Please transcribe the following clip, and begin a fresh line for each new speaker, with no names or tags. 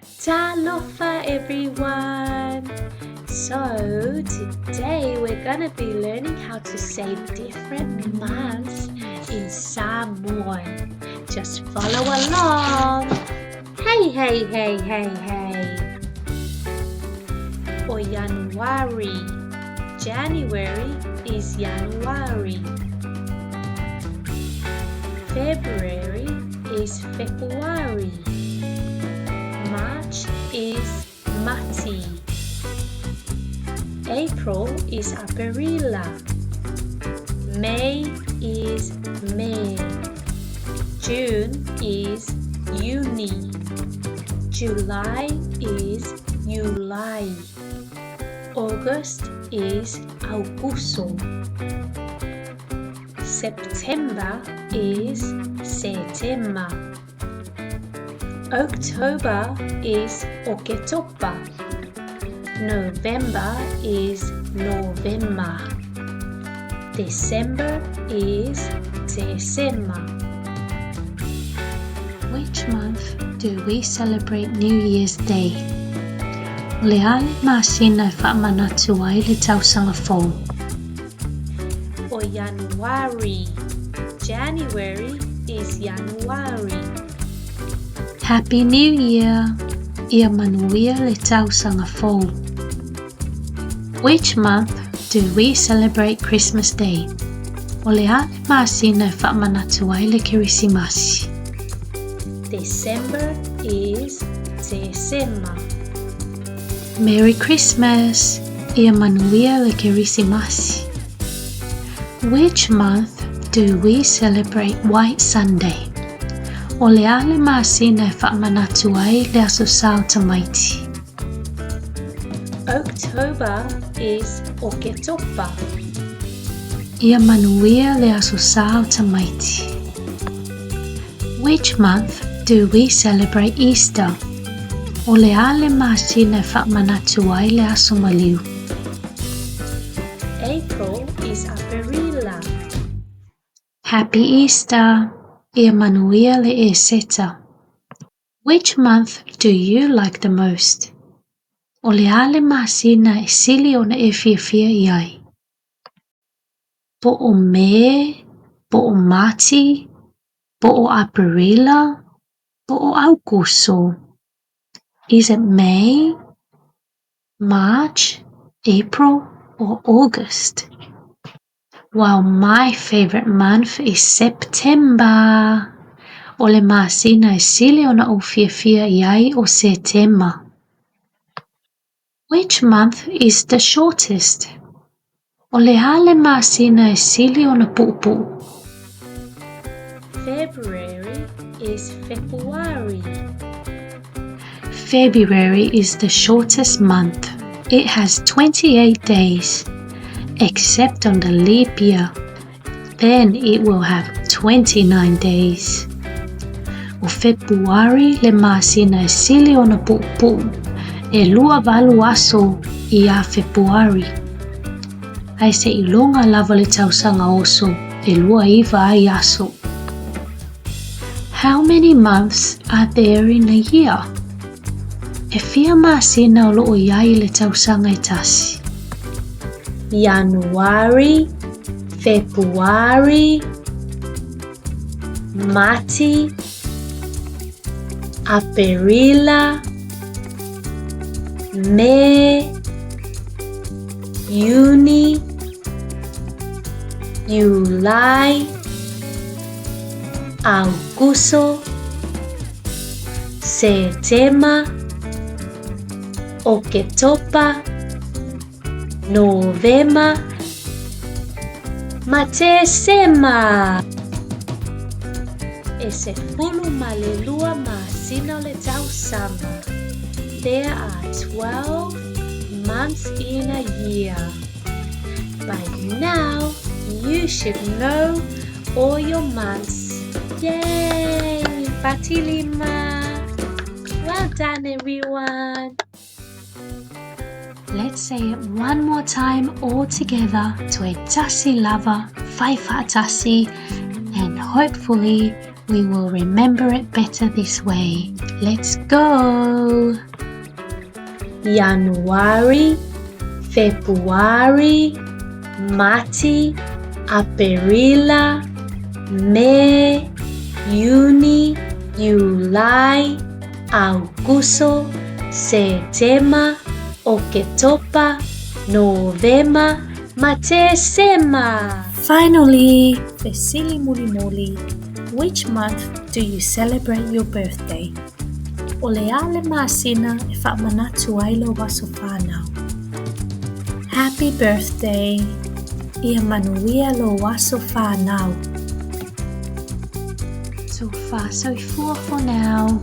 Talofa everyone! So today we're gonna be learning how to say different months in Samoan. Just follow along! Hey! O January. January is January. February is February. March is Mati. April is Aperila. May is May. June is Juni. July is July. August is Augusto. September is Setema. October is Oketopa. November is November. December is December.
Which month do we celebrate New Year's Day? Leale masina whaamanatu ai le tausanga fou.
O January. January is January.
Happy New Year! Ia manuia le tausanga fou. Which month do we celebrate Christmas Day? O leale masina whaamanatu ai le kirisimasi.
December is December.
Merry Christmas! Ia manuia le kirisimasi. Which month do we celebrate White Sunday? O leale masina whaamanatu ai le aso sao tamaiti.
October is Oketopa.
Ia manuia le aso sao tamaiti. Which month do we celebrate Easter? O leale masina whaamanatu ai le aso maliu.
April is Aperila.
Happy Easter! Ia manuia le e seta. Which month do you like the most? O leale masina e sili ona e whiawhia i ai. Po o me, po o mati, po o Aperila, po o Augusto. Is it May, March, April, or August? Well, my favorite month is September. O le masina e sili ona o whiawhia i ai o September. Which month is the shortest? O le hale masina e sili ona pu'upu'u.
February is February.
February is the shortest month. It has 28 days, except on the leap year. Then it will have 29 days. O February le masina e sili ona pu'upu'u e lua walu aso i a February. Ai se ilonga lava le tausanga oso e lua iwa ai aso. How many months are there in a year? E fia masina o loo iai le tausanga e tasi.
January, February, Mati, Aperila, May, Juni, July, Augusto, Setema, Oketopa, November, Matesema. E se fulu malelua masina le tausanga. There are 12 months in a year. By now, you should know all your months. Yay! Patilima! Well done, everyone!
Let's say it one more time all together to a tasi lava, whaiwha tasi, and hopefully We will remember it better this way. Let's go!
Januari, Februari, Mati, Aprila, Mei, Juni, Julai, Augusto, Setembro, Oktoba, November, Matesema.
Finally, Vesili Muli Muli, which month do you celebrate your birthday? O le ale masina e whaamanatu ai lo waso whānau. Happy birthday! Ia manuia lo waso whānau. So far so far for now.